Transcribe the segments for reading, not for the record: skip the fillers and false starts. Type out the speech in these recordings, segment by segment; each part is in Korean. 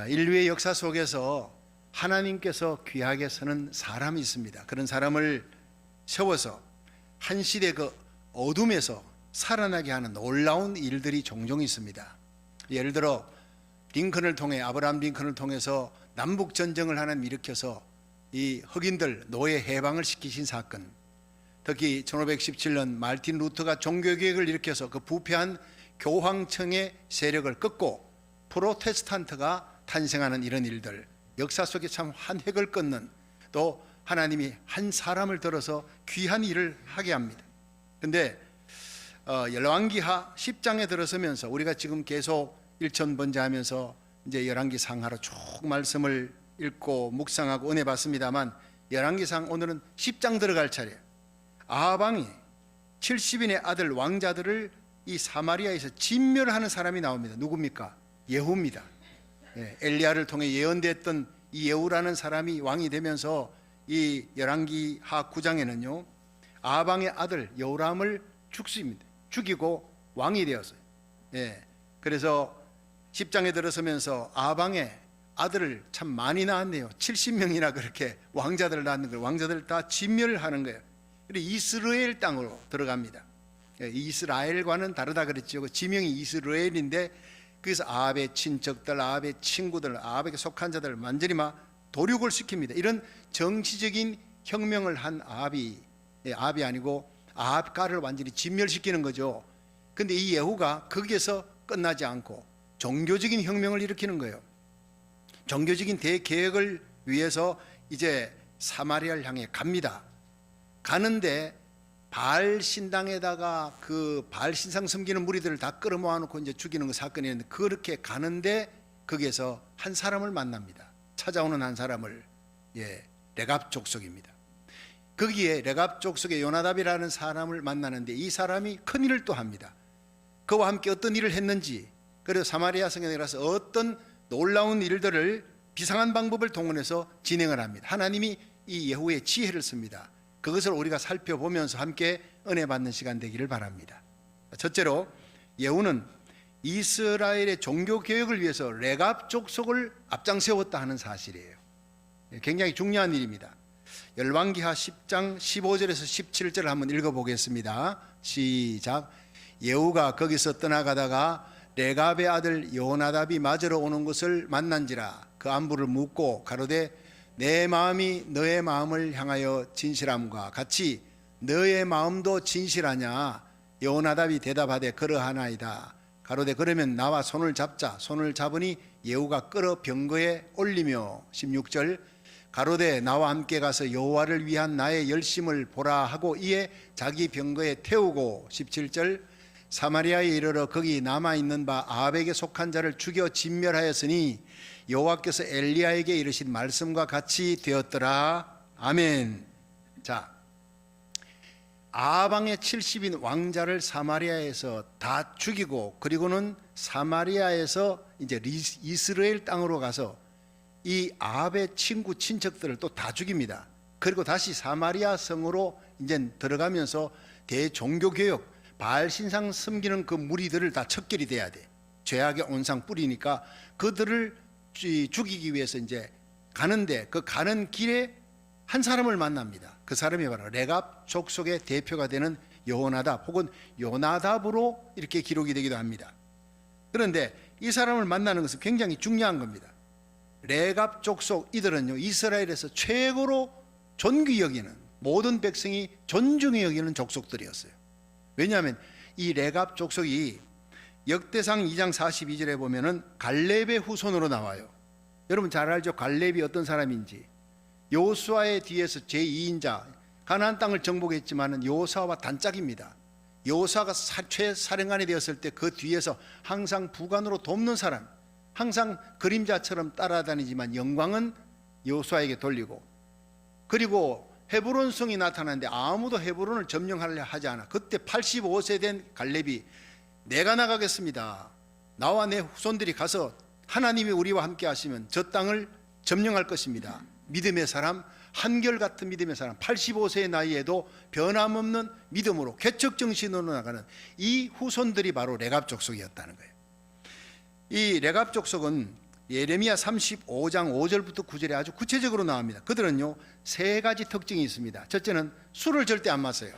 인류의 역사 속에서 하나님께서 귀하게 쓰는 사람이 있습니다. 그런 사람을 세워서 한 시대 그 어둠에서 살아나게 하는 놀라운 일들이 종종 있습니다. 예를 들어 링컨을 통해, 아브라함 링컨을 통해서 남북 전쟁을 하나님 일으켜서 이 흑인들 노예 해방을 시키신 사건, 특히 1517년 마르틴 루터가 종교개혁을 일으켜서 그 부패한 교황청의 세력을 꺾고 프로테스탄트가 탄생하는 이런 일들, 역사 속에 참 한 획을 끊는, 또 하나님이 한 사람을 들어서 귀한 일을 하게 합니다. 그런데 열왕기하 10장에 들어서면서 우리가 지금 계속 일천번제하면서 이제 열왕기 상하로 쭉 말씀을 읽고 묵상하고 은혜 받습니다만, 열왕기상 오늘은 10장 들어갈 차례. 아하방이 70인의 아들 왕자들을 이 사마리아에서 진멸하는 사람이 나옵니다. 누굽니까? 예후입니다. 엘리야를 통해 예언됐던 이 예후라는 사람이 왕이 되면서 이 열왕기하 9장에는요 아하방의 아들 여호람을 죽이고 왕이 되었어요. 그래서 10장에 들어서면서 아하방의 아들을 참 많이 낳았네요. 70명이나 그렇게 왕자들을 낳는 거예요. 왕자들을 다 진멸하는 거예요. 그리고 이스라엘 땅으로 들어갑니다. 이스라엘과는 다르다 그랬죠. 그 지명이 이스라엘인데, 그래서 아합의 친척들, 아합의 친구들, 아합에게 속한 자들 완전히 막 도륙을 시킵니다. 이런 정치적인 혁명을 한 아합이 아니고 아합가를 완전히 진멸시키는 거죠. 근데 이 예후가 거기에서 끝나지 않고 종교적인 혁명을 일으키는 거예요. 종교적인 대개혁을 위해서 이제 사마리아를 향해 갑니다. 가는데 바알 신당에다가 그 바알 신상 섬기는 무리들을 다 끌어모아 놓고 이제 죽이는 그 사건이 있는데, 그렇게 가는데 거기에서 한 사람을 만납니다. 찾아오는 한 사람을, 레갑 족속입니다. 거기에 레갑 족속의 요나답이라는 사람을 만나는데, 이 사람이 큰 일을 또 합니다. 그와 함께 어떤 일을 했는지, 그리고 사마리아 성에 가서 어떤 놀라운 일들을 비상한 방법을 동원해서 진행을 합니다. 하나님이 이 예후의 지혜를 씁니다. 그것을 우리가 살펴보면서 함께 은혜 받는 시간 되기를 바랍니다. 첫째로, 예후는 이스라엘의 종교개혁을 위해서 레갑 족속을 앞장세웠다 하는 사실이에요. 굉장히 중요한 일입니다. 열왕기하 10장 15절에서 17절을 한번 읽어보겠습니다. 시작. 예후가 거기서 떠나가다가 레갑의 아들 요나답이 맞으러 오는 것을 만난지라 그 안부를 묻고 가로되 내 마음이 너의 마음을 향하여 진실함과 같이 너의 마음도 진실하냐? 요나답이 대답하되 그러하나이다. 가로되 그러면 나와 손을 잡자. 손을 잡으니 예후가 끌어 병거에 올리며 16절 가로되 나와 함께 가서 여호와를 위한 나의 열심을 보라 하고 이에 자기 병거에 태우고 17절 사마리아에 이르러 거기 남아있는 바 아합에게 속한 자를 죽여 진멸하였으니 여호와께서 엘리야에게 이르신 말씀과 같이 되었더라. 아멘. 자, 아합 왕의 70인 왕자를 사마리아에서 다 죽이고, 그리고는 사마리아에서 이제 이스라엘 땅으로 가서 이 아합의 친구 친척들을 또 다 죽입니다. 그리고 다시 사마리아 성으로 이제 들어가면서 대종교개혁, 바알 신상 섬기는 그 무리들을 다 척결이 돼야 돼. 죄악의 온상 뿌리니까 그들을 죽이기 위해서 이제 가는데, 그 가는 길에 한 사람을 만납니다. 그 사람이 바로 레갑 족속의 대표가 되는 요나답 혹은 요나답으로 이렇게 기록이 되기도 합니다. 그런데 이 사람을 만나는 것은 굉장히 중요한 겁니다. 레갑 족속 이들은요, 이스라엘에서 최고로 존귀 여기는, 모든 백성이 존중히 여기는 족속들이었어요. 왜냐하면 이 레갑 족속이 역대상 2장 42절에 보면은 갈렙의 후손으로 나와요. 여러분 잘 알죠? 갈렙이 어떤 사람인지. 여호수아의 뒤에서 제2인자, 가나안 땅을 정복했지만은 여호수아와 단짝입니다. 여호수아가 최사령관이 되었을 때 그 뒤에서 항상 부관으로 돕는 사람, 항상 그림자처럼 따라다니지만 영광은 여호수아에게 돌리고, 그리고 헤브론 성이 나타나는데 아무도 헤브론을 점령하려 하지 않아. 그때 85세 된 갈렙이 내가 나가겠습니다. 나와 내 후손들이 가서 하나님이 우리와 함께 하시면 저 땅을 점령할 것입니다. 믿음의 사람, 한결같은 믿음의 사람, 85세의 나이에도 변함없는 믿음으로 개척정신으로 나가는 이 후손들이 바로 레갑 족속이었다는 거예요. 이 레갑 족속은 예레미야 35장 5절부터 9절에 아주 구체적으로 나옵니다. 그들은요, 세 가지 특징이 있습니다. 첫째는 술을 절대 안 마셔요.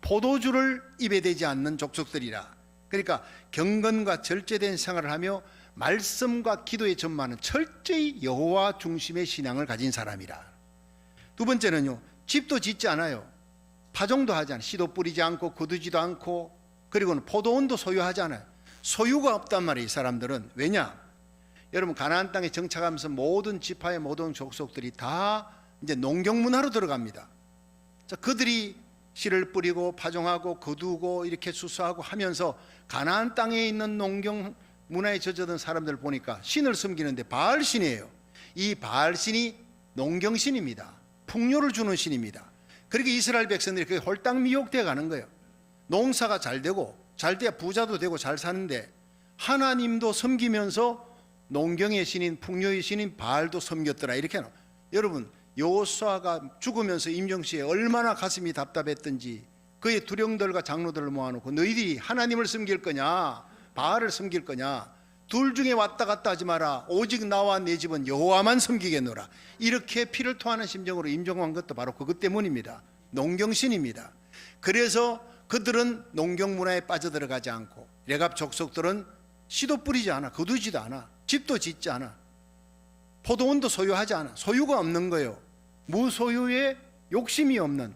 포도주를 입에 대지 않는 족속들이라. 그러니까 경건과 절제된 생활을 하며 말씀과 기도에 전무하는 철저히 여호와 중심의 신앙을 가진 사람이라. 두 번째는요, 집도 짓지 않아요. 파종도 하지 않아요. 씨도 뿌리지 않고 거두지도 않고, 그리고는 포도원도 소유하지 않아요. 소유가 없단 말이에요, 이 사람들은. 왜냐? 여러분, 가나안 땅에 정착하면서 모든 지파의 모든 족속들이 다 이제 농경 문화로 들어갑니다. 자, 그들이 씨를 뿌리고 파종하고 거두고 이렇게 수수하고 하면서 가나안 땅에 있는 농경 문화에 젖어든 사람들 보니까 신을 섬기는데 바알신이에요. 이 바알신이 농경신입니다. 풍요를 주는 신입니다. 그렇게 이스라엘 백성들이 그게 홀딱 미혹되어 가는 거예요. 농사가 잘 되고 잘 돼야 부자도 되고 잘 사는데 하나님도 섬기면서 농경의 신인 풍요의 신인 바알도 섬겼더라, 이렇게 하나. 여러분, 여호수아가 죽으면서 임종시에 얼마나 가슴이 답답했던지 그의 두령들과 장로들을 모아놓고 너희들이 하나님을 섬길 거냐 바알을 섬길 거냐, 둘 중에 왔다 갔다 하지 마라, 오직 나와 내 집은 여호와만 섬기겠노라, 이렇게 피를 토하는 심정으로 임종한 것도 바로 그것 때문입니다. 농경신입니다. 그래서 그들은 농경 문화에 빠져들어가지 않고, 레갑 족속들은 씨도 뿌리지 않아, 거두지도 않아, 집도 짓지 않아, 포도원도 소유하지 않아. 소유가 없는 거예요. 무소유의 욕심이 없는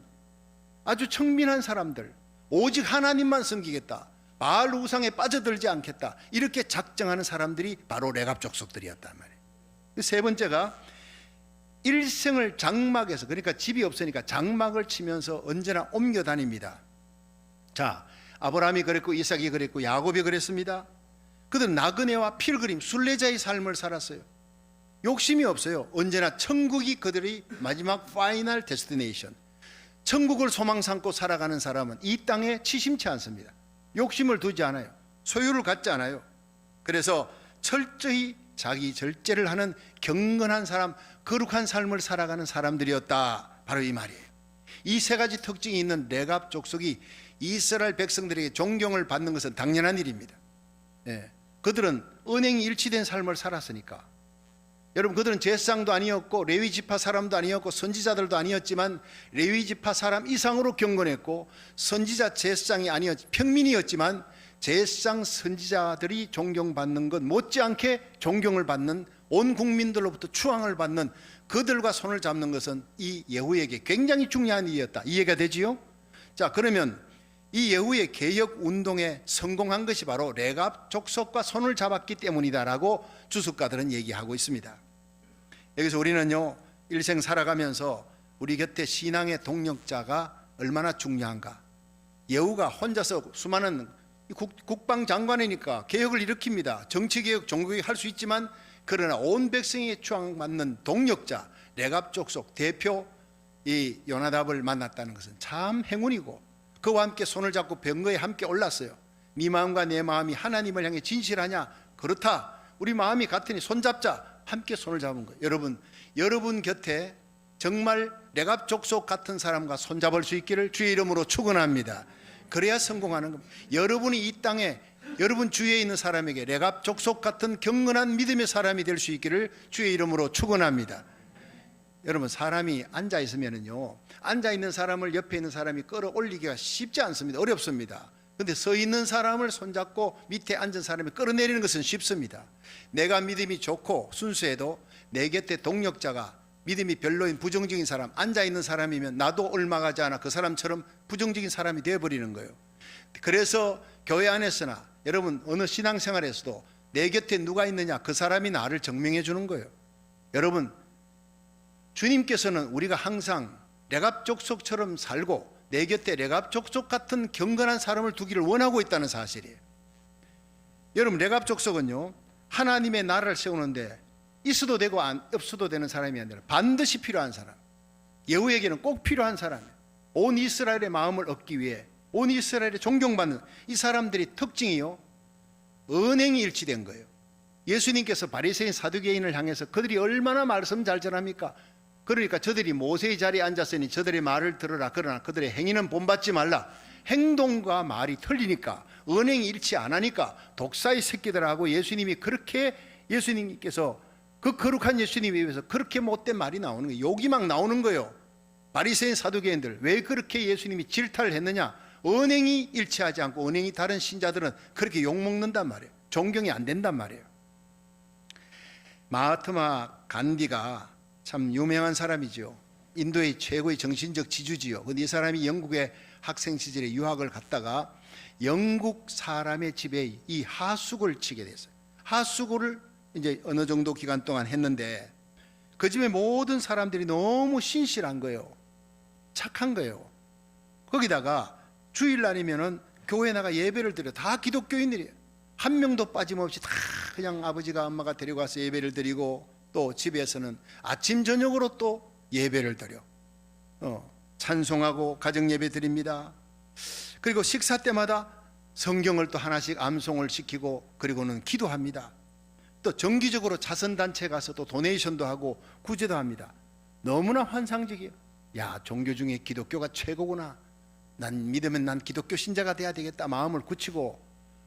아주 청민한 사람들, 오직 하나님만 섬기겠다, 바알 우상에 빠져들지 않겠다, 이렇게 작정하는 사람들이 바로 레갑 족속들이었단 말이에요. 세 번째가 일생을 장막에서, 그러니까 집이 없으니까 장막을 치면서 언제나 옮겨 다닙니다. 자, 아브라함이 그랬고 이삭이 그랬고 야곱이 그랬습니다. 그들은 나그네와 필그림, 순례자의 삶을 살았어요. 욕심이 없어요. 언제나 천국이 그들의 마지막 파이널 데스티네이션, 천국을 소망 삼고 살아가는 사람은 이 땅에 치심치 않습니다. 욕심을 두지 않아요. 소유를 갖지 않아요. 그래서 철저히 자기 절제를 하는 경건한 사람, 거룩한 삶을 살아가는 사람들이었다, 바로 이 말이에요. 이 세 가지 특징이 있는 레갑 족속이 이스라엘 백성들에게 존경을 받는 것은 당연한 일입니다. 그들은 은행이 일치된 삶을 살았으니까. 여러분, 그들은 제사장도 아니었고 레위 지파 사람도 아니었고 선지자들도 아니었지만 레위 지파 사람 이상으로 경건했고, 선지자 제사장이 아니었 평민이었지만 제사장 선지자들이 존경받는 것 못지않게 존경을 받는, 온 국민들로부터 추앙을 받는 그들과 손을 잡는 것은 이 예후에게 굉장히 중요한 일이었다, 이해가 되지요? 자, 그러면 이 예후의 개혁 운동에 성공한 것이 바로 레갑 족속과 손을 잡았기 때문이다라고 주석가들은 얘기하고 있습니다. 여기서 우리는요, 일생 살아가면서 우리 곁에 신앙의 동력자가 얼마나 중요한가. 예후가 혼자서 수많은 국방장관이니까 개혁을 일으킵니다. 정치개혁, 종교개혁 할 수 있지만, 그러나 온 백성에게 추앙받는 동력자 레갑 족속 대표 이 요나답을 만났다는 것은 참 행운이고, 그와 함께 손을 잡고 병거에 함께 올랐어요. 네 마음과 내 마음이 하나님을 향해 진실하냐? 그렇다. 우리 마음이 같으니 손잡자. 함께 손을 잡은 거예요. 여러분 곁에 정말 레갑 족속 같은 사람과 손잡을 수 있기를 주의 이름으로 축원합니다. 그래야 성공하는 겁니다. 여러분이 이 땅에 여러분 주위에 있는 사람에게 레갑 족속 같은 경건한 믿음의 사람이 될 수 있기를 주의 이름으로 축원합니다. 여러분, 사람이 앉아 있으면은요, 앉아 있는 사람을 옆에 있는 사람이 끌어올리기가 쉽지 않습니다. 어렵습니다. 근데 서 있는 사람을 손잡고 밑에 앉은 사람이 끌어내리는 것은 쉽습니다. 내가 믿음이 좋고 순수해도 내 곁에 동력자가 믿음이 별로인 부정적인 사람, 앉아 있는 사람이면 나도 얼마 가지 않아 그 사람처럼 부정적인 사람이 되어버리는 거예요. 그래서 교회 안에서나 여러분 어느 신앙생활에서도 내 곁에 누가 있느냐, 그 사람이 나를 증명해 주는 거예요. 여러분, 주님께서는 우리가 항상 레갑 족속처럼 살고 내 곁에 레갑 족속 같은 경건한 사람을 두기를 원하고 있다는 사실이에요. 여러분, 레갑 족속은요, 하나님의 나라를 세우는데 있어도 되고 없어도 되는 사람이 아니라 반드시 필요한 사람, 예후에게는 꼭 필요한 사람이에요. 온 이스라엘의 마음을 얻기 위해, 온 이스라엘의 존경받는 이 사람들이 특징이요, 은행이 일치된 거예요. 예수님께서 바리새인 사두개인을 향해서 그들이 얼마나 말씀 잘 전합니까? 그러니까 저들이 모세의 자리에 앉았으니 저들의 말을 들으라. 그러나 그들의 행위는 본받지 말라. 행동과 말이 틀리니까, 은행이 일치 안 하니까 독사의 새끼들하고 예수님이 그렇게, 예수님께서 그 거룩한 예수님에 비해서 그렇게 못된 말이 나오는 거예요. 욕이 막 나오는 거예요. 바리새인 사두개인들 왜 그렇게 예수님이 질타를 했느냐? 언행이 일치하지 않고 언행이 다른 신자들은 그렇게 욕먹는단 말이에요. 존경이 안 된단 말이에요. 마하트마 간디가 참 유명한 사람이죠. 인도의 최고의 정신적 지주지요. 근데 이 사람이 영국의 학생 시절에 유학을 갔다가 영국 사람의 집에 이 하수구를 치게 됐어요. 하수구를 이제 어느 정도 기간 동안 했는데 그 집에 모든 사람들이 너무 신실한 거예요. 착한 거예요. 거기다가 주일날이면은 교회 나가 예배를 드려. 다 기독교인들이에요. 한 명도 빠짐없이 다 그냥 아버지가 엄마가 데려가서 예배를 드리고 또 집에서는 아침 저녁으로 또 예배를 드려. 찬송하고 가정 예배 드립니다. 그리고 식사 때마다 성경을 또 하나씩 암송을 시키고 그리고는 기도합니다. 또 정기적으로 자선단체 가서 또 도네이션도 하고 구제도 합니다. 너무나 환상적이에요. 야, 종교 중에 기독교가 최고구나. 난 믿으면 난 기독교 신자가 돼야 되겠다 마음을 굳히고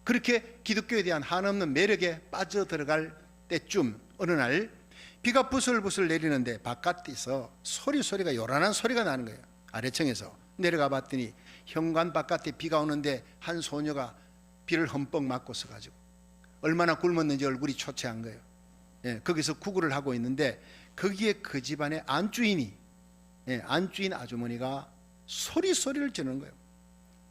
그렇게 기독교에 대한 한없는 매력에 빠져들어갈 때쯤 어느 날 비가 부슬부슬 내리는데 바깥에서 소리가 요란한 소리가 나는 거예요. 아래층에서 내려가 봤더니 현관 바깥에 비가 오는데 한 소녀가 비를 흠뻑 맞고 서가지고 얼마나 굶었는지 얼굴이 초췌한 거예요. 예, 거기서 구걸을 하고 있는데 거기에 그 집안의 안주인 아주머니가 소리를 지르는 거예요.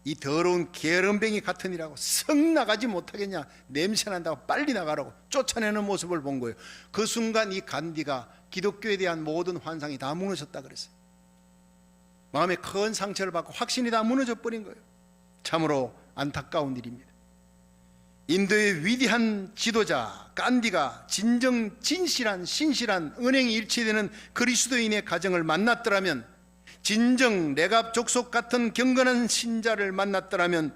이 더러운 게으름뱅이 같은 이라고 썩 나가지 못하겠냐, 냄새 난다고 빨리 나가라고 쫓아내는 모습을 본 거예요. 그 순간 이 간디가 기독교에 대한 모든 환상이 다 무너졌다 그랬어요. 마음에 큰 상처를 받고 확신이 다 무너져 버린 거예요. 참으로 안타까운 일입니다. 인도의 위대한 지도자 간디가 진정 진실한 신실한 은행이 일치되는 그리스도인의 가정을 만났더라면, 진정 레갑 족속 같은 경건한 신자를 만났더라면,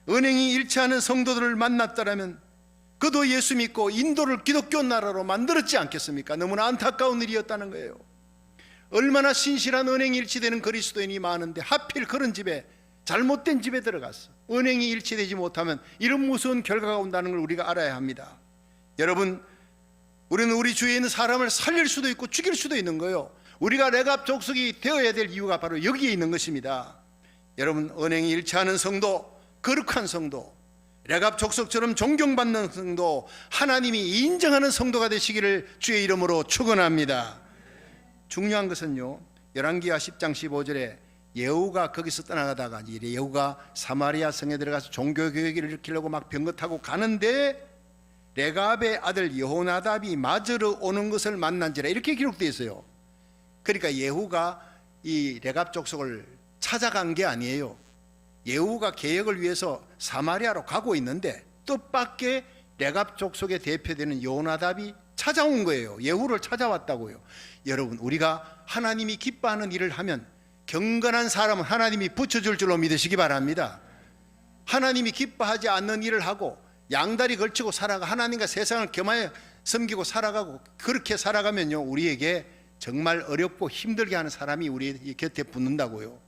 은행이 일치하는 성도들을 만났더라면 그도 예수 믿고 인도를 기독교 나라로 만들었지 않겠습니까? 너무나 안타까운 일이었다는 거예요. 얼마나 신실한 은행이 일치되는 그리스도인이 많은데 하필 그런 집에, 잘못된 집에 들어갔어. 은행이 일치되지 못하면 이런 무서운 결과가 온다는 걸 우리가 알아야 합니다. 여러분, 우리는 우리 주위에 있는 사람을 살릴 수도 있고 죽일 수도 있는 거예요. 우리가 레갑 족속이 되어야 될 이유가 바로 여기에 있는 것입니다. 여러분, 은행이 일치하는 성도, 거룩한 성도, 레갑 족속처럼 존경받는 성도, 하나님이 인정하는 성도가 되시기를 주의 이름으로 축원합니다. 중요한 것은요, 열왕기하 10장 15절에 예후가 거기서 떠나가다가 예후가 사마리아 성에 들어가서 종교교회를 일으키려고 막 병거 타고 가는데 레갑의 아들 여호나답이 맞으러 오는 것을 만난지라, 이렇게 기록되어 있어요. 그러니까 예후가 이 레갑 족속을 찾아간 게 아니에요. 예후가 개혁을 위해서 사마리아로 가고 있는데 뜻밖의 레갑 족속의 대표되는 여호나답이 찾아온 거예요. 예후를 찾아왔다고요. 여러분, 우리가 하나님이 기뻐하는 일을 하면 경건한 사람은 하나님이 붙여줄 줄로 믿으시기 바랍니다. 하나님이 기뻐하지 않는 일을 하고 양다리 걸치고 살아가 하나님과 세상을 겸하여 섬기고 살아가고 그렇게 살아가면요, 우리에게 정말 어렵고 힘들게 하는 사람이 우리 곁에 붙는다고요.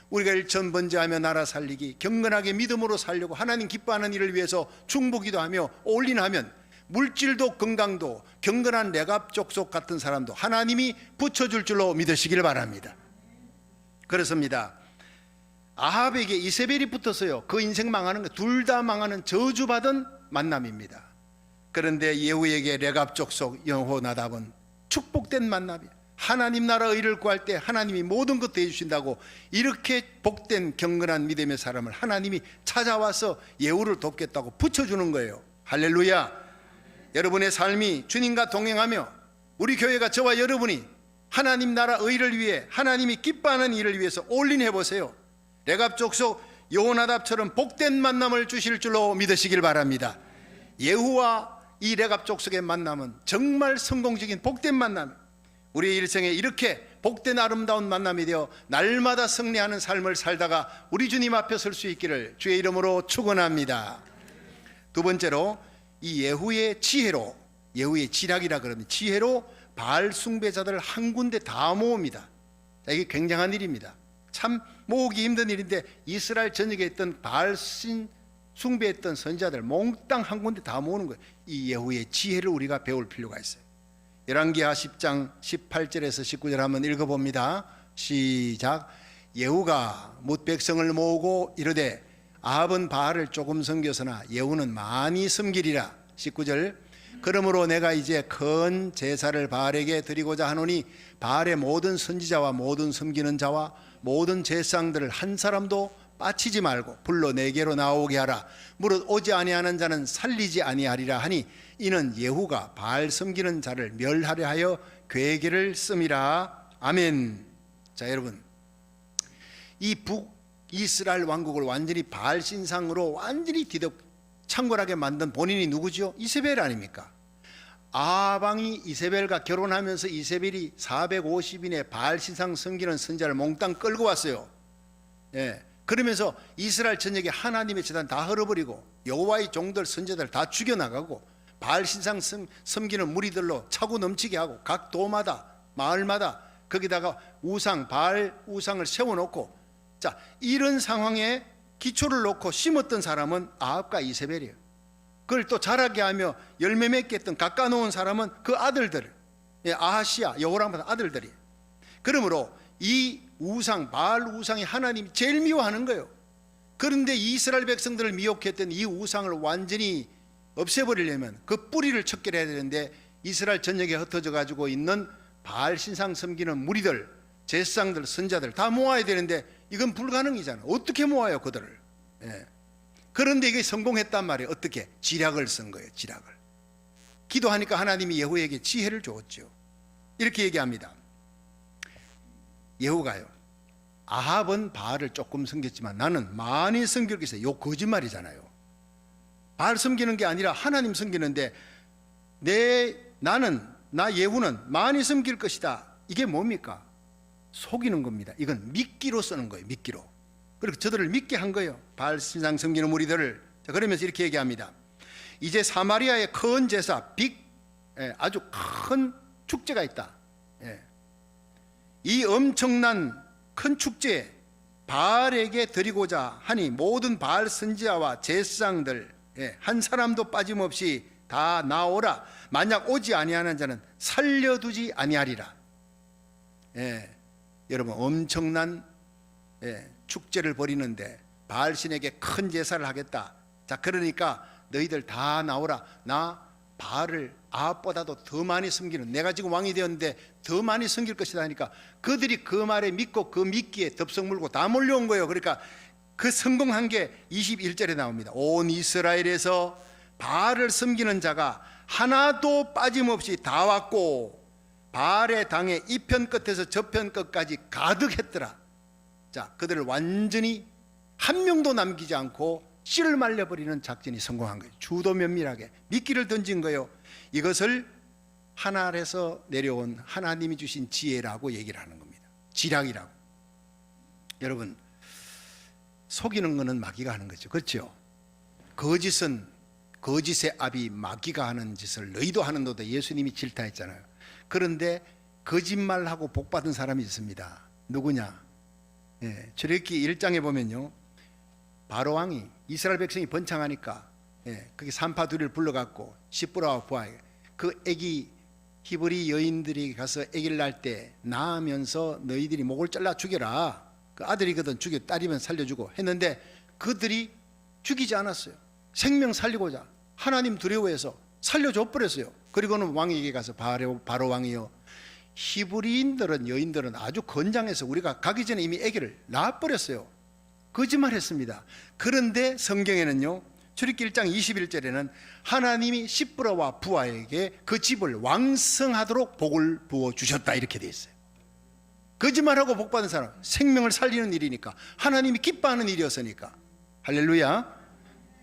우리가 일천번제하며 나라 살리기, 경건하게 믿음으로 살려고 하나님 기뻐하는 일을 위해서 중보기도 하며 올인하면 물질도 건강도 경건한 레갑 족속 같은 사람도 하나님이 붙여줄 줄로 믿으시길 바랍니다. 그렇습니다. 아합에게 이세벨이 붙었어요. 그 인생 망하는 거, 둘 다 망하는 저주받은 만남입니다. 그런데 예후에게 레갑 족속 여호나답은 축복된 만남이에요. 하나님 나라 의를 구할 때 하나님이 모든 것 해주신다고, 이렇게 복된 경건한 믿음의 사람을 하나님이 찾아와서 예후를 돕겠다고 붙여주는 거예요. 할렐루야. 여러분의 삶이 주님과 동행하며 우리 교회가 저와 여러분이 하나님 나라 의를 위해 하나님이 기뻐하는 일을 위해서 올인해 보세요. 레갑 족속 여호나답처럼 복된 만남을 주실 줄로 믿으시길 바랍니다. 예후와 이 레갑 족속의 만남은 정말 성공적인 복된 만남, 우리의 일생에 이렇게 복된 아름다운 만남이 되어 날마다 승리하는 삶을 살다가 우리 주님 앞에 설 수 있기를 주의 이름으로 축원합니다. 두 번째로, 이 예후의 지혜로, 예후의 지략이라 그러면 지혜로 바알 숭배자들을 한 군데 다 모읍니다. 이게 굉장한 일입니다. 참 모으기 힘든 일인데 이스라엘 전역에 있던 바알 신 숭배했던 선지자들 몽땅 한 군데 다 모으는 거예요. 이 예후의 지혜를 우리가 배울 필요가 있어요. 열왕기하 10장 18절에서 19절 한번 읽어봅니다. 시작. 예후가 뭇 백성을 모으고 이르되 아합은 바알을 조금 섬겼으나 예후는 많이 섬기리라. 19절. 그러므로 내가 이제 큰 제사를 바알에게 드리고자 하노니 바알의 모든 선지자와 모든 섬기는 자와 모든 제사장들을 한 사람도 빠치지 말고 불러 내게로 나오게 하라. 무릇 오지 아니하는 자는 살리지 아니하리라 하니 이는 예후가 바알 섬기는 자를 멸하려 하여 괴계를 씀이라. 아멘. 자, 여러분, 이 북이스라엘 왕국을 완전히 바알 신상으로 완전히 창궐하게 만든 본인이 누구죠? 이세벨 아닙니까? 아방이 이세벨과 결혼하면서 이세벨이 450인의 바알 신상 섬기는 선지자를 몽땅 끌고 왔어요. 예. 그러면서 이스라엘 전역에 하나님의 재단 다 헐어버리고 여호와의 종들 선지자들 다 죽여나가고 바알 신상 섬기는 무리들로 차고 넘치게 하고 각 도마다 마을마다 거기다가 우상 바알 우상을 세워놓고, 자, 이런 상황에 기초를 놓고 심었던 사람은 아합과 이세벨이에요. 그걸 또 자라게 하며 열매 맺게 했던 깎아놓은 사람은 그 아들들, 아하시아 여호람의 아들들이에요. 그러므로 이 우상 바알 우상이 하나님이 제일 미워하는 거예요. 그런데 이스라엘 백성들을 미혹했던 이 우상을 완전히 없애버리려면 그 뿌리를 척결해야 되는데 이스라엘 전역에 흩어져 가지고 있는 바알 신상 섬기는 무리들, 제사장들, 선자들 다 모아야 되는데 이건 불가능이잖아. 어떻게 모아요 그들을? 예. 그런데 이게 성공했단 말이에요. 어떻게? 지략을 쓴 거예요. 지략을. 기도하니까 하나님이 예후에게 지혜를 주었죠. 이렇게 얘기합니다. 예후가요, 아합은 바알을 조금 섬겼지만 나는 많이 섬기고 있어요. 요 거짓말이잖아요. 바알 섬기는 게 아니라 하나님 섬기는데 나 예후는 많이 섬길 것이다. 이게 뭡니까? 속이는 겁니다. 이건 미끼로 쓰는 거예요. 미끼로. 그리고 저들을 믿게 한 거예요. 바알 신상 섬기는 무리들을. 자, 그러면서 이렇게 얘기합니다. 이제 사마리아의 큰 제사, 아주 큰 축제가 있다. 이 엄청난 큰 축제에 바알에게 드리고자 하니 모든 바알 선지자와 제사장들 한 사람도 빠짐없이 다 나오라. 만약 오지 아니하는 자는 살려두지 아니하리라. 여러분, 엄청난 축제를 벌이는데 바알 신에게 큰 제사를 하겠다. 자, 그러니까 너희들 다 나오라. 나 바알을 아합보다도 더 많이 섬기는, 내가 지금 왕이 되었는데 더 많이 섬길 것이다 하니까 그들이 그 말에 믿고 그 미끼에 덥석 물고 다 몰려온 거예요. 그러니까 그 성공한 게 21절에 나옵니다. 온 이스라엘에서 바알을 섬기는 자가 하나도 빠짐없이 다 왔고 바알의 당에 이편 끝에서 저편 끝까지 가득했더라. 자, 그들을 완전히 한 명도 남기지 않고 씨를 말려버리는 작전이 성공한 거예요. 주도 면밀하게 미끼를 던진 거예요. 이것을 하늘에서 내려온 하나님이 주신 지혜라고 얘기를 하는 겁니다. 지략이라고. 여러분, 속이는 거는 마귀가 하는 거죠. 그렇죠? 거짓은 거짓의 압이 마귀가 하는 짓을 너희도 하는도다. 예수님이 질타했잖아요. 그런데 거짓말하고 복받은 사람이 있습니다. 누구냐? 출애굽기 1장에 보면요, 바로 왕이 이스라엘 백성이 번창하니까 그게 산파두리를 불러갖고 시브라와 부하, 그 애기 히브리 여인들이 가서 애기를 낳을 때 낳으면서 너희들이 목을 잘라 죽여라. 그 아들이거든 죽여, 딸이면 살려주고 했는데 그들이 죽이지 않았어요. 생명 살리고자 하나님 두려워해서 살려줘 버렸어요. 그리고는 왕에게 가서 바로 왕이요, 히브리인들은 여인들은 아주 건장해서 우리가 가기 전에 이미 아기를 낳아버렸어요. 거짓말했습니다. 그런데 성경에는요, 출애굽기 1장 21절에는 하나님이 시브라와 부하에게 그 집을 왕성하도록 복을 부어 주셨다 이렇게 돼 있어요. 거짓말하고 복받은 사람, 생명을 살리는 일이니까, 하나님이 기뻐하는 일이었으니까. 할렐루야.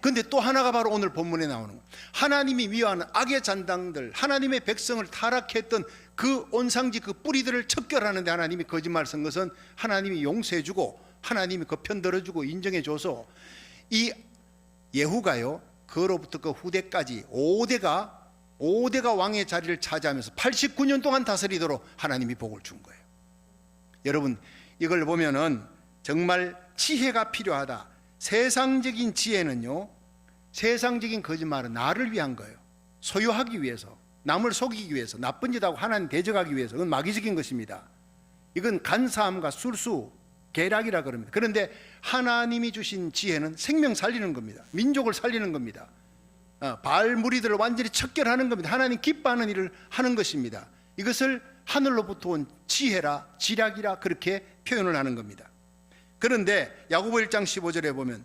근데 또 하나가 바로 오늘 본문에 나오는 거예요. 하나님이 미워하는 악의 잔당들, 하나님의 백성을 타락했던 그 온상지 그 뿌리들을 척결하는데 하나님이 거짓말 쓴 것은 하나님이 용서해주고 하나님이 그 편 들어주고 인정해줘서 이 예후가요, 그로부터 그 후대까지 5대가 왕의 자리를 차지하면서 89년 동안 다스리도록 하나님이 복을 준 거예요. 여러분, 이걸 보면은 정말 지혜가 필요하다. 세상적인 지혜는요, 세상적인 거짓말은 나를 위한 거예요. 소유하기 위해서. 남을 속이기 위해서, 나쁜 짓하고 하나님 대적하기 위해서. 그건 마귀적인 것입니다. 이건 간사함과 술수, 계략이라 그럽니다. 그런데 하나님이 주신 지혜는 생명 살리는 겁니다. 민족을 살리는 겁니다. 바알 무리들을 완전히 척결하는 겁니다. 하나님 기뻐하는 일을 하는 것입니다. 이것을 하늘로부터 온 지혜라, 지략이라 그렇게 표현을 하는 겁니다. 그런데 야고보 1장 15절에 보면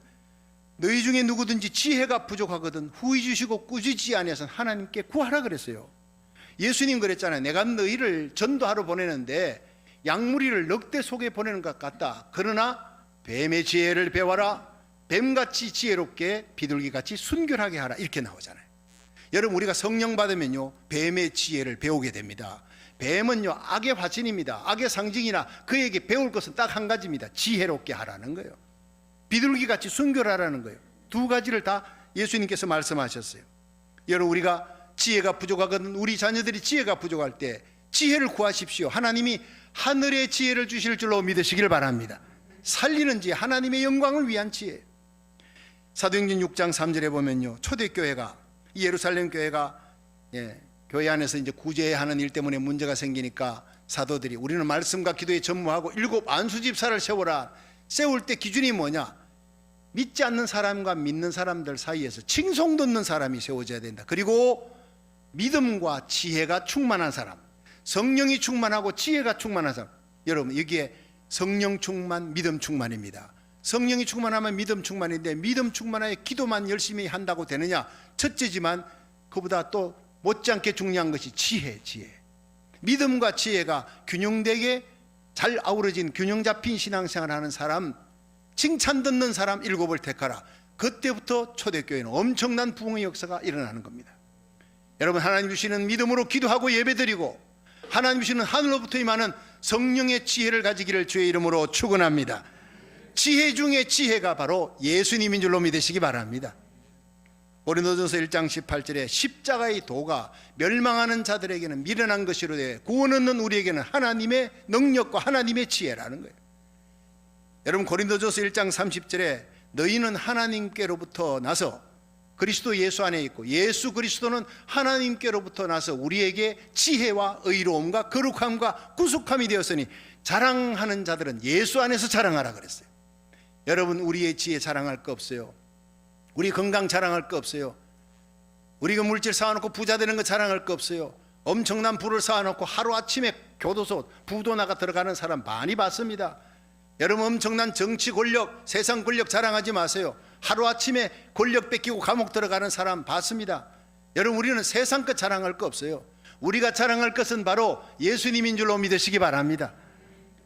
너희 중에 누구든지 지혜가 부족하거든 후히 주시고 꾸짖지 아니하선 하나님께 구하라 그랬어요. 예수님 그랬잖아요. 내가 너희를 전도하러 보내는데 양무리를 늑대 속에 보내는 것 같다. 그러나 뱀의 지혜를 배워라. 뱀같이 지혜롭게 비둘기같이 순결하게 하라. 이렇게 나오잖아요. 여러분, 우리가 성령 받으면요 뱀의 지혜를 배우게 됩니다. 뱀은요 악의 화신입니다. 악의 상징이나 그에게 배울 것은 딱 한 가지입니다. 지혜롭게 하라는 거예요. 비둘기같이 순결하라는 거예요. 두 가지를 다 예수님께서 말씀하셨어요. 여러분, 우리가 지혜가 부족하거든, 우리 자녀들이 지혜가 부족할 때 지혜를 구하십시오. 하나님이 하늘의 지혜를 주실 줄로 믿으시길 바랍니다. 살리는 지혜, 하나님의 영광을 위한 지혜. 사도행전 6장 3절에 보면요 초대교회가, 이 예루살렘 교회가 교회 안에서 이제 구제하는 일 때문에 문제가 생기니까 사도들이 우리는 말씀과 기도에 전무하고 7 안수집사를 세우라. 세울 때 기준이 뭐냐? 믿지 않는 사람과 믿는 사람들 사이에서 칭송 듣는 사람이 세워져야 된다. 그리고 믿음과 지혜가 충만한 사람, 성령이 충만하고 지혜가 충만한 사람. 여러분, 여기에 성령 충만, 믿음 충만입니다. 성령이 충만하면 믿음 충만인데 믿음 충만하에 기도만 열심히 한다고 되느냐? 첫째지만 그보다 또 못지않게 중요한 것이 지혜. 믿음과 지혜가 균형되게 잘 아우러진 균형 잡힌 신앙생활을 하는 사람, 칭찬 듣는 사람 7을 택하라. 그때부터 초대교회는 엄청난 부흥의 역사가 일어나는 겁니다. 여러분, 하나님 주시는 믿음으로 기도하고 예배드리고 하나님 주시는 하늘로부터 임하는 성령의 지혜를 가지기를 주의 이름으로 축원합니다. 지혜 중에 지혜가 바로 예수님인 줄로 믿으시기 바랍니다. 고린도전서 1장 18절에 십자가의 도가 멸망하는 자들에게는 미련한 것이로되 구원 얻는 우리에게는 하나님의 능력과 하나님의 지혜라는 거예요. 여러분, 고린도전서 1장 30절에 너희는 하나님께로부터 나서 그리스도 예수 안에 있고 예수 그리스도는 하나님께로부터 나서 우리에게 지혜와 의로움과 거룩함과 구속함이 되었으니 자랑하는 자들은 예수 안에서 자랑하라 그랬어요. 여러분, 우리의 지혜 자랑할 거 없어요. 우리 건강 자랑할 거 없어요. 우리가 물질 쌓아놓고 부자 되는 거 자랑할 거 없어요. 엄청난 부를 쌓아놓고 하루아침에 교도소, 부도 나가 들어가는 사람 많이 봤습니다. 여러분, 엄청난 정치 권력, 세상 권력 자랑하지 마세요. 하루아침에 권력 뺏기고 감옥 들어가는 사람 봤습니다. 여러분, 우리는 세상 것 자랑할 거 없어요. 우리가 자랑할 것은 바로 예수님인 줄로 믿으시기 바랍니다.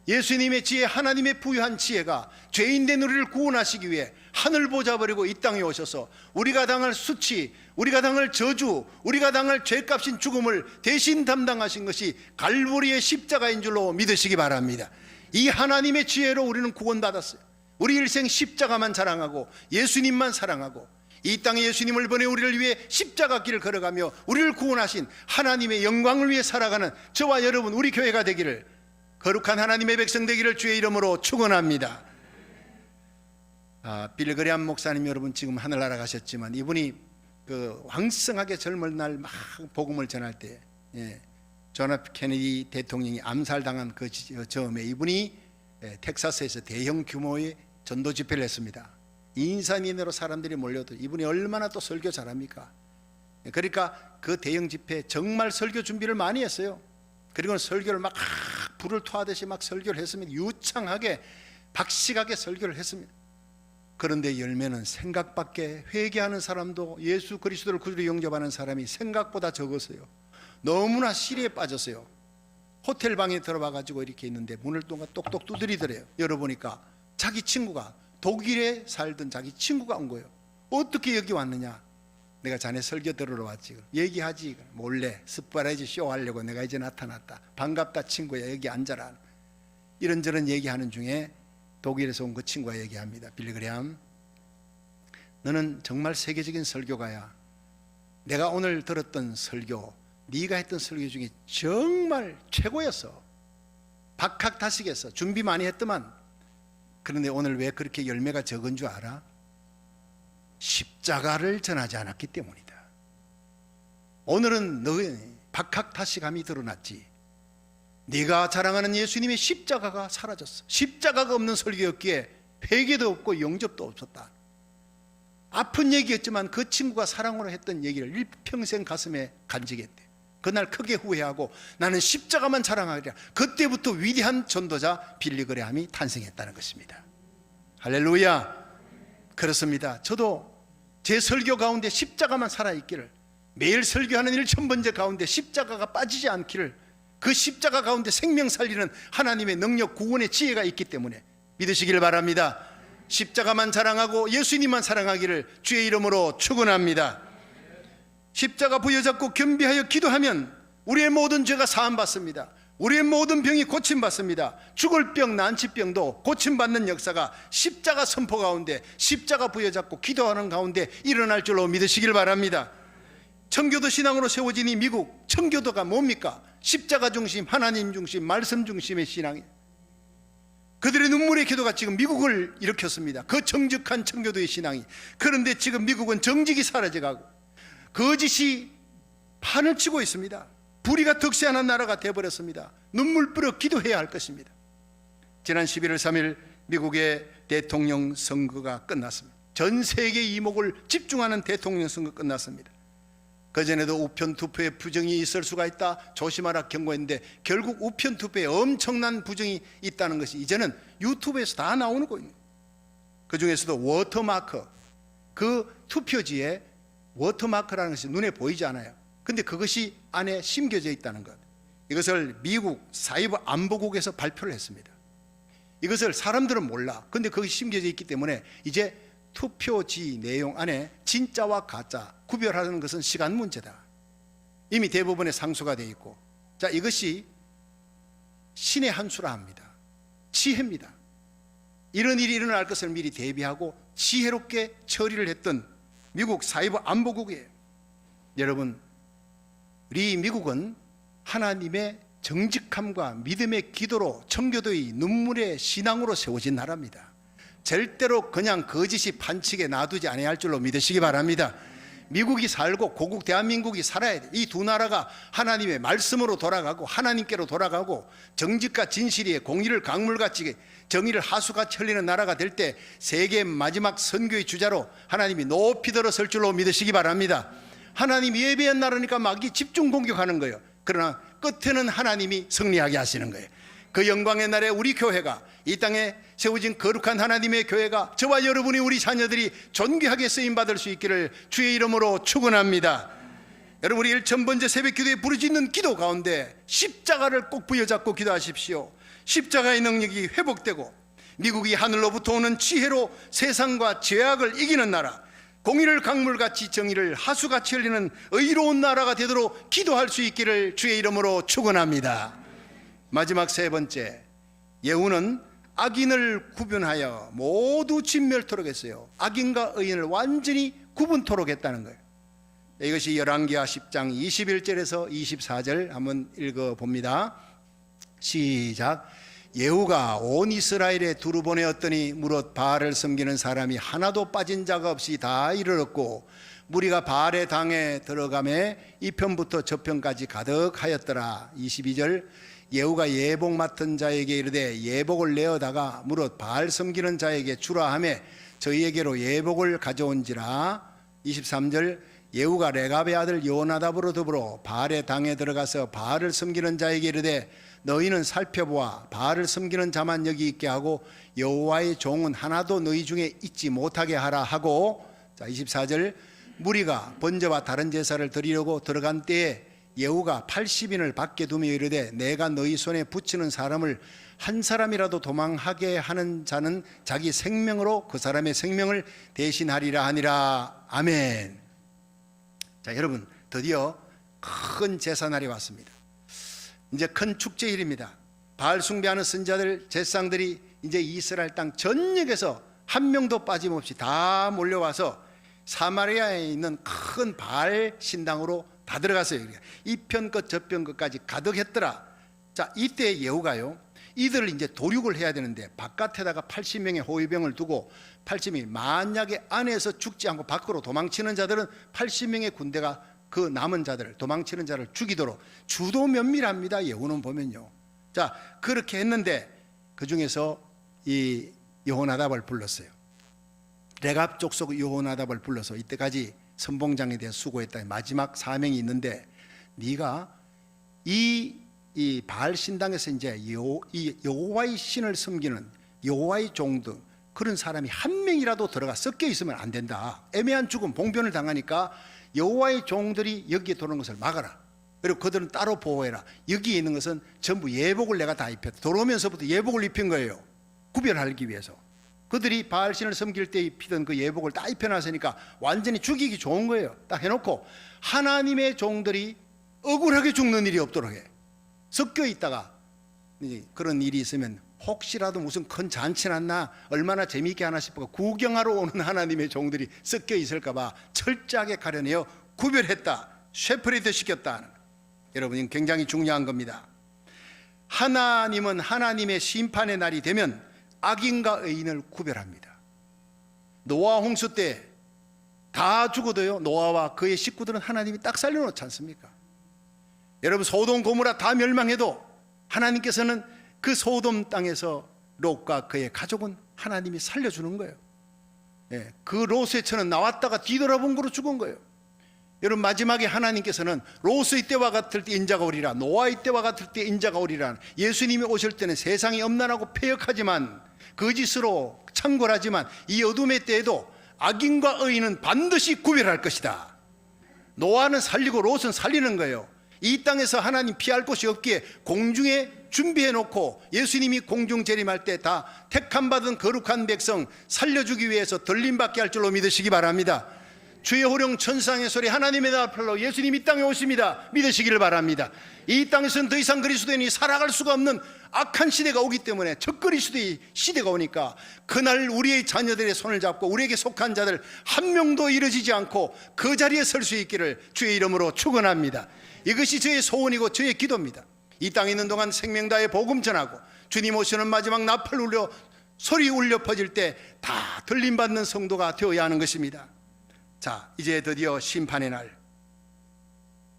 예수님의 지혜, 하나님의 부유한 지혜가 죄인된 우리를 구원하시기 위해 하늘 보좌 버리고 이 땅에 오셔서 우리가 당할 수치, 우리가 당할 저주, 우리가 당할 죄값인 죽음을 대신 담당하신 것이 갈보리의 십자가인 줄로 믿으시기 바랍니다. 이 하나님의 지혜로 우리는 구원받았어요. 우리 일생 십자가만 자랑하고 예수님만 사랑하고 이 땅에 예수님을 보내 우리를 위해 십자가 길을 걸어가며 우리를 구원하신 하나님의 영광을 위해 살아가는 저와 여러분, 우리 교회가 되기를, 거룩한 하나님의 백성 되기를 주의 이름으로 축원합니다. 빌리 그레함 목사님, 여러분 지금 하늘나라 가셨지만 이분이 그 왕성하게 젊은 날 막 복음을 전할 때 존 F 케네디 대통령이 암살당한 그 즈음에 이분이 텍사스에서 대형 규모의 전도 집회를 했습니다. 인산인해로 사람들이 몰려도 이분이 얼마나 또 설교 잘합니까? 그러니까 그 대형 집회 정말 설교 준비를 많이 했어요. 그리고 설교를 막 불을 토하듯이 막 설교를 했습니다. 유창하게 박식하게 설교를 했습니다. 그런데 열매는 생각밖에, 회개하는 사람도 예수 그리스도를 구주로 영접하는 사람이 생각보다 적었어요. 너무나 시리에 빠졌어요. 호텔 방에 들어와 가지고 이렇게 있는데 문을 똑똑 두드리더래요. 열어보니까 자기 친구가, 독일에 살던 자기 친구가 온 거예요. 어떻게 여기 왔느냐? 내가 자네 설교 들으러 왔지. 얘기하지. 몰래 스프라이즈 쇼 하려고 내가 이제 나타났다. 반갑다 친구야, 여기 앉아라. 이런저런 얘기하는 중에 독일에서 온 그 친구가 얘기합니다. 빌리 그레함, 너는 정말 세계적인 설교가야. 내가 오늘 들었던 설교, 네가 했던 설교 중에 정말 최고였어. 박학다식했어. 준비 많이 했더만. 그런데 오늘 왜 그렇게 열매가 적은 줄 알아? 십자가를 전하지 않았기 때문이다. 오늘은 박학다식함이 드러났지. 네가 자랑하는 예수님의 십자가가 사라졌어. 십자가가 없는 설교였기에 회개도 없고 영접도 없었다. 아픈 얘기였지만 그 친구가 사랑으로 했던 얘기를 일평생 가슴에 간직했대. 그날 크게 후회하고 나는 십자가만 자랑하리라. 그때부터 위대한 전도자 빌리 그레함이 탄생했다는 것입니다. 할렐루야. 그렇습니다. 저도 제 설교 가운데 십자가만 살아있기를, 매일 설교하는 1000번째 가운데 십자가가 빠지지 않기를, 그 십자가 가운데 생명 살리는 하나님의 능력, 구원의 지혜가 있기 때문에 믿으시기를 바랍니다. 십자가만 자랑하고 예수님만 사랑하기를 주의 이름으로 축원합니다. 십자가 부여잡고 겸비하여 기도하면 우리의 모든 죄가 사함받습니다. 우리의 모든 병이 고침받습니다. 죽을 병, 난치병도 고침받는 역사가 십자가 선포 가운데, 십자가 부여잡고 기도하는 가운데 일어날 줄로 믿으시길 바랍니다. 청교도 신앙으로 세워진 이 미국 청교도가 뭡니까? 십자가 중심, 하나님 중심, 말씀 중심의 신앙이에요. 그들의 눈물의 기도가 지금 미국을 일으켰습니다. 그 정직한 청교도의 신앙이. 그런데 지금 미국은 정직이 사라져가고 거짓이 판을 치고 있습니다. 불의가 득세하는 나라가 되어버렸습니다. 눈물 뿌려 기도해야 할 것입니다. 지난 11월 3일 미국의 대통령 선거가 끝났습니다. 전 세계 이목을 집중하는 대통령 선거 끝났습니다. 그전에도 우편 투표에 부정이 있을 수가 있다, 조심하라 경고했는데 결국 우편 투표에 엄청난 부정이 있다는 것이 이제는 유튜브에서 다 나오는 거예요. 그 중에서도 워터마크, 그 투표지에 워터마크라는 것이 눈에 보이지 않아요. 근데 그것이 안에 심겨져 있다는 것, 이것을 미국 사이버 안보국에서 발표를 했습니다. 이것을 사람들은 몰라. 근데 그것이 심겨져 있기 때문에 이제 투표지 내용 안에 진짜와 가짜 구별하는 것은 시간 문제다. 이미 대부분의 상수가 되어 있고, 자, 이것이 신의 한 수라 합니다. 지혜입니다. 이런 일이 일어날 것을 미리 대비하고 지혜롭게 처리를 했던 미국 사이버 안보국이에요. 여러분, 우리 미국은 하나님의 정직함과 믿음의 기도로 청교도의 눈물의 신앙으로 세워진 나라입니다. 절대로 그냥 거짓이 판치게 놔두지 않아야 할 줄로 믿으시기 바랍니다. 미국이 살고 고국 대한민국이 살아야 돼. 이 두 나라가 하나님의 말씀으로 돌아가고 하나님께로 돌아가고 정직과 진실이 공의를 강물같이, 정의를 하수같이 흘리는 나라가 될 때 세계 마지막 선교의 주자로 하나님이 높이 들어설 줄로 믿으시기 바랍니다. 하나님이 예배한 나라니까 막이 집중 공격하는 거예요. 그러나 끝에는 하나님이 승리하게 하시는 거예요. 그 영광의 날에 우리 교회가, 이 땅에 세워진 거룩한 하나님의 교회가, 저와 여러분이, 우리 자녀들이 존귀하게 쓰임받을 수 있기를 주의 이름으로 축원합니다. 여러분, 우리 1000번째 새벽 기도에 부르짖는 기도 가운데 십자가를 꼭 부여잡고 기도하십시오. 십자가의 능력이 회복되고 미국이 하늘로부터 오는 지혜로 세상과 죄악을 이기는 나라, 공의를 강물같이 정의를 하수같이 흘리는 의로운 나라가 되도록 기도할 수 있기를 주의 이름으로 축원합니다. 마지막 세 번째, 예후는 악인을 구분하여 모두 진멸토록 했어요. 악인과 의인을 완전히 구분토록 했다는 거예요. 이것이 열왕기하 10장 21절에서 24절 한번 읽어봅니다. 시작. 예후가 온 이스라엘에 두루 보내었더니 무릇 바알을 섬기는 사람이 하나도 빠진 자가 없이 다 이르렀고 무리가 바알의 당에 들어가매 이편부터 저편까지 가득하였더라. 22절. 예후가 예복 맡은 자에게 이르되 예복을 내어다가 무릇 바알 섬기는 자에게 주라 하매 저희에게로 예복을 가져온지라. 23절. 예후가 레갑의 아들 요나답으로 더불어 바알의 당에 들어가서 바알을 섬기는 자에게 이르되 너희는 살펴보아 바알을 섬기는 자만 여기 있게 하고 여호와의 종은 하나도 너희 중에 있지 못하게 하라 하고, 자 24절. 무리가 번제와 다른 제사를 드리려고 들어간 때에 예후가 80인을 밖에 두며 이르되 내가 너희 손에 붙이는 사람을 한 사람이라도 도망하게 하는 자는 자기 생명으로 그 사람의 생명을 대신하리라 하니라. 아멘. 자, 여러분, 드디어 큰 제사날이 왔습니다. 이제 큰 축제일입니다. 바알 숭배하는 선자들, 제사장들이 이제 이스라엘 땅 전역에서 한 명도 빠짐없이 다 몰려와서 사마리아에 있는 큰 바알 신당으로 다 들어갔어요. 이편 끝 저편 끝까지 가득했더라. 자, 이때 예후가요, 이들을 이제 도륙을 해야 되는데 바깥에다가 80명의 호위병을 두고 80명이 만약에 안에서 죽지 않고 밖으로 도망치는 자들은 80명의 군대가 그 남은 자들을, 도망치는 자를 죽이도록 주도 면밀합니다. 예후는 보면요. 자, 그렇게 했는데 그 중에서 이 여호나답을 불렀어요. 레갑 족속 여호나답을 불러서 이때까지 선봉장에 대해 수고했다. 마지막 사명이 있는데 네가 이 바알 신당에서 이제 여호와의 신을 섬기는 여호와의 종들, 그런 사람이 한 명이라도 들어가 섞여 있으면 안 된다. 애매한 죽음, 봉변을 당하니까 여호와의 종들이 여기에 들어오는 것을 막아라. 그리고 그들은 따로 보호해라. 여기에 있는 것은 전부 예복을 내가 다 입혔다. 들어오면서부터 예복을 입힌 거예요. 구별하기 위해서. 그들이 바알신을 섬길 때 입히던 그 예복을 다 입혀놨으니까 완전히 죽이기 좋은 거예요. 딱 해놓고 하나님의 종들이 억울하게 죽는 일이 없도록 해. 섞여 있다가 그런 일이 있으면 혹시라도 무슨 큰 잔치 났나 얼마나 재미있게 하나 싶고 구경하러 오는 하나님의 종들이 섞여 있을까 봐 철저하게 가려내어 구별했다. 쉐퍼리드 시켰다. 여러분, 이건 굉장히 중요한 겁니다. 하나님은 하나님의 심판의 날이 되면 악인과 의인을 구별합니다. 노아 홍수 때 다 죽어도요, 노아와 그의 식구들은 하나님이 딱 살려놓지 않습니까? 여러분, 소돔 고모라 다 멸망해도 하나님께서는 그 소돔 땅에서 롯과 그의 가족은 하나님이 살려주는 거예요. 예, 그 롯의 처는 나왔다가 뒤돌아본 거로 죽은 거예요. 여러분, 마지막에 하나님께서는 롯의 때와 같을 때 인자가 오리라, 노아의 때와 같을 때 인자가 오리라. 예수님이 오실 때는 세상이 엄난하고 패역하지만 거짓으로 창궐하지만 이 어둠의 때에도 악인과 의인은 반드시 구별할 것이다. 노아는 살리고 롯은 살리는 거예요. 이 땅에서 하나님 피할 곳이 없기에 공중에 준비해 놓고 예수님이 공중 재림할 때 다 택함 받은 거룩한 백성 살려주기 위해서 들림받게 할 줄로 믿으시기 바랍니다. 주의 호령 천상의 소리 하나님의 나팔로 예수님 이 땅에 오십니다. 믿으시기를 바랍니다. 이 땅에서는 더 이상 그리스도인이 살아갈 수가 없는 악한 시대가 오기 때문에 첫 그리스도의 시대가 오니까 그날 우리의 자녀들의 손을 잡고 우리에게 속한 자들 한 명도 이르지지 않고 그 자리에 설 수 있기를 주의 이름으로 축원합니다. 이것이 저의 소원이고 저의 기도입니다. 이 땅에 있는 동안 생명다의 복음 전하고 주님 오시는 마지막 나팔 울려 소리 울려 퍼질 때 다 들림받는 성도가 되어야 하는 것입니다. 자, 이제 드디어 심판의 날,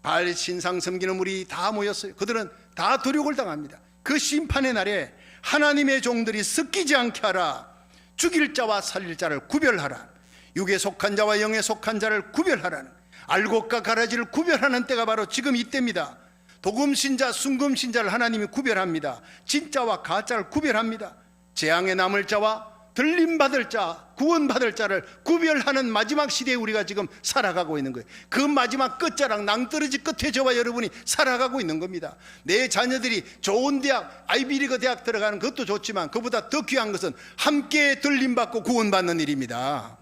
바알 신상 섬기는 무리 다 모였어요. 그들은 다 도륙을 당합니다. 그 심판의 날에 하나님의 종들이 섞이지 않게 하라. 죽일 자와 살릴 자를 구별하라. 육에 속한 자와 영에 속한 자를 구별하라는, 알곡과 가라지를 구별하는 때가 바로 지금 이때입니다. 도금신자, 순금신자를 하나님이 구별합니다. 진짜와 가짜를 구별합니다. 재앙에 남을 자와 들림받을 자, 구원받을 자를 구별하는 마지막 시대에 우리가 지금 살아가고 있는 거예요. 그 마지막 끝자락 낭떠러지 끝에 저와 여러분이 살아가고 있는 겁니다. 내 자녀들이 좋은 대학, 아이비리그 대학 들어가는 것도 좋지만 그보다 더 귀한 것은 함께 들림받고 구원받는 일입니다.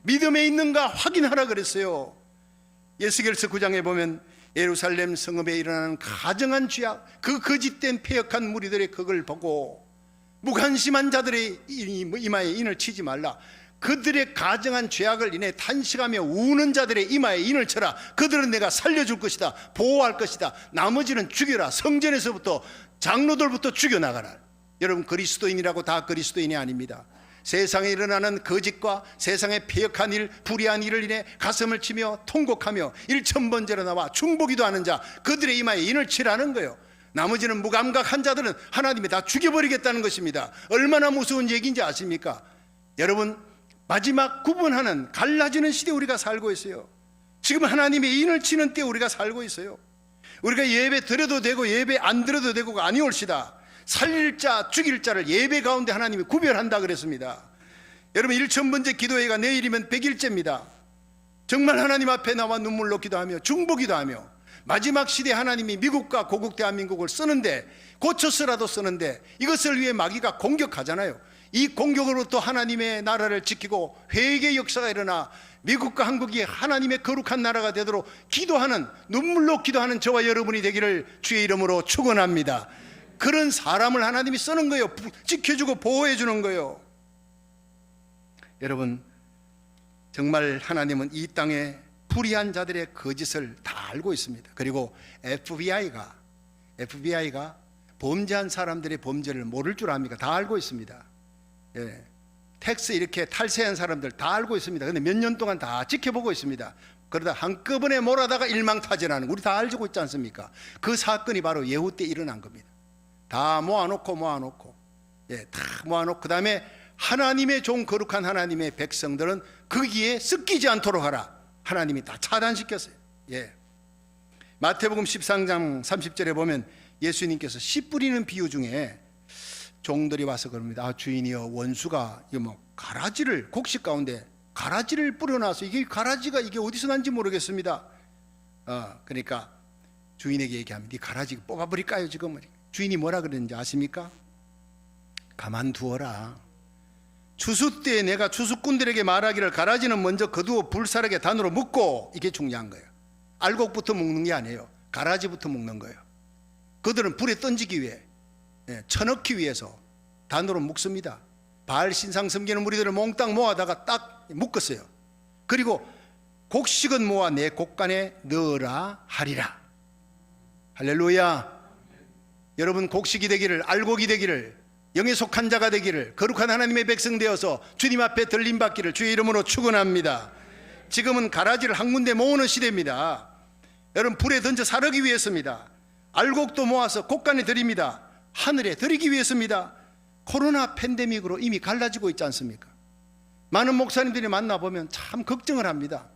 믿음에 있는가 확인하라 그랬어요. 에스겔서 9장에 보면 예루살렘 성읍에 일어나는 가정한 죄악, 그 거짓된 패역한 무리들의 그걸 보고 무관심한 자들의 이마에 인을 치지 말라. 그들의 가정한 죄악을 인해 탄식하며 우는 자들의 이마에 인을 쳐라. 그들은 내가 살려줄 것이다, 보호할 것이다. 나머지는 죽여라. 성전에서부터 장로들부터 죽여나가라. 여러분, 그리스도인이라고 다 그리스도인이 아닙니다. 세상에 일어나는 거짓과 세상의 패역한 일, 불의한 일을 인해 가슴을 치며 통곡하며 일천번제로 나와 중보기도 하는 자, 그들의 이마에 인을 치라는 거예요. 나머지는 무감각한 자들은 하나님이 다 죽여버리겠다는 것입니다. 얼마나 무서운 얘기인지 아십니까? 여러분, 마지막 구분하는, 갈라지는 시대에 우리가 살고 있어요. 지금 하나님의 인을 치는 때에 우리가 살고 있어요. 우리가 예배 드려도 되고 예배 안 드려도 되고가 아니올시다. 살릴 자, 죽일 자를 예배 가운데 하나님이 구별한다 그랬습니다. 여러분, 1000번째 기도회가 내일이면 100일째입니다. 정말 하나님 앞에 나와 눈물로 기도하며 중보기도 하며 마지막 시대에 하나님이 미국과 고국 대한민국을 쓰는데, 고쳐서라도 쓰는데 이것을 위해 마귀가 공격하잖아요. 이 공격으로부터 하나님의 나라를 지키고 회개의 역사가 일어나 미국과 한국이 하나님의 거룩한 나라가 되도록 기도하는, 눈물로 기도하는 저와 여러분이 되기를 주의 이름으로 축원합니다. 그런 사람을 하나님이 쓰는 거예요. 지켜주고 보호해 주는 거예요. 여러분, 정말 하나님은 이 땅에 불의한 자들의 거짓을 다 알고 있습니다. 그리고 FBI가 범죄한 사람들의 범죄를 모를 줄 압니까? 다 알고 있습니다. 예. 텍스 이렇게 탈세한 사람들 다 알고 있습니다. 근데 몇 년 동안 다 지켜보고 있습니다. 그러다 한꺼번에 몰아다가 일망타진하는 거 우리 다 알고 있지 않습니까? 그 사건이 바로 예후 때 일어난 겁니다. 다 모아놓고 다 모아놓고 그 다음에 하나님의 종 거룩한 하나님의 백성들은 거기에 섞이지 않도록 하라. 하나님이 다 차단시켰어요. 마태복음 13장 30절에 보면 예수님께서 씨 뿌리는 비유 중에 종들이 와서 그럽니다. 주인이여, 원수가 가라지를, 곡식 가운데 가라지를 뿌려놔서 이게 가라지가 이게 어디서 난지 모르겠습니다. 그러니까 주인에게 얘기합니다. 이 가라지 뽑아버릴까요 지금? 주인이 뭐라 그랬는지 아십니까? 가만두어라. 추수 때에 내가 추수꾼들에게 말하기를 가라지는 먼저 거두어 불사르게 단으로 묶고, 이게 중요한 거예요. 알곡부터 묶는 게 아니에요. 가라지부터 묶는 거예요. 그들은 불에 던지기 위해, 쳐넣기 위해서 단으로 묶습니다. 바알 신상 섬기는 무리들을 몽땅 모아다가 딱 묶었어요. 그리고 곡식은 모아 내 곡간에 넣으라 하리라. 할렐루야. 여러분 곡식이 되기를, 알곡이 되기를, 영에 속한 자가 되기를, 거룩한 하나님의 백성 되어서 주님 앞에 들림받기를 주의 이름으로 축원합니다. 지금은 가라지를 한 군데 모으는 시대입니다. 여러분 불에 던져 사르기 위해서입니다. 알곡도 모아서 곡간에 드립니다. 하늘에 드리기 위해서입니다. 코로나 팬데믹으로 이미 갈라지고 있지 않습니까? 많은 목사님들이 만나보면 참 걱정을 합니다.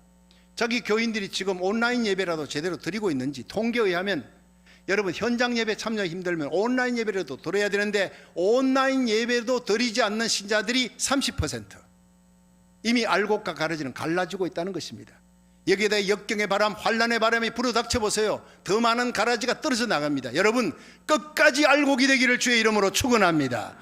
자기 교인들이 지금 온라인 예배라도 제대로 드리고 있는지. 통계에 의하면 여러분 현장 예배 참여 힘들면 온라인 예배라도 드려야 되는데 온라인 예배도 드리지 않는 신자들이 30%. 이미 알곡과 가라지는 갈라지고 있다는 것입니다. 여기에다 역경의 바람, 환란의 바람이 불어닥쳐 보세요. 더 많은 가라지가 떨어져 나갑니다. 여러분 끝까지 알곡이 되기를 주의 이름으로 축원합니다.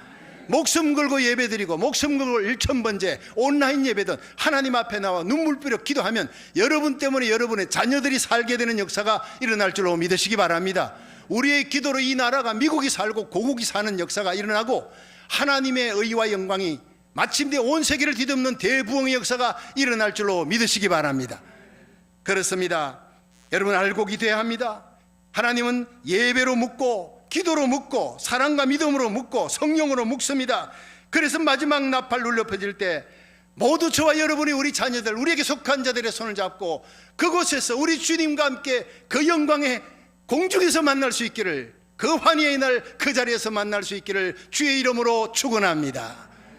목숨 걸고 예배드리고 목숨 걸고 1000번째 온라인 예배든 하나님 앞에 나와 눈물 뿌려 기도하면 여러분 때문에 여러분의 자녀들이 살게 되는 역사가 일어날 줄로 믿으시기 바랍니다. 우리의 기도로 이 나라가 미국이 살고 고국이 사는 역사가 일어나고 하나님의 의와 영광이 마침내 온 세계를 뒤덮는 대부흥의 역사가 일어날 줄로 믿으시기 바랍니다. 그렇습니다. 여러분 알곡이 되어야 합니다. 하나님은 예배로 묻고 기도로 묻고 사랑과 믿음으로 묻고 성령으로 묻습니다. 그래서 마지막 나팔 울려 퍼질 때 모두 저와 여러분이 우리 자녀들, 우리에게 속한 자들의 손을 잡고 그곳에서 우리 주님과 함께 그 영광의 공중에서 만날 수 있기를, 그 환희의 날 그 자리에서 만날 수 있기를 주의 이름으로 축원합니다.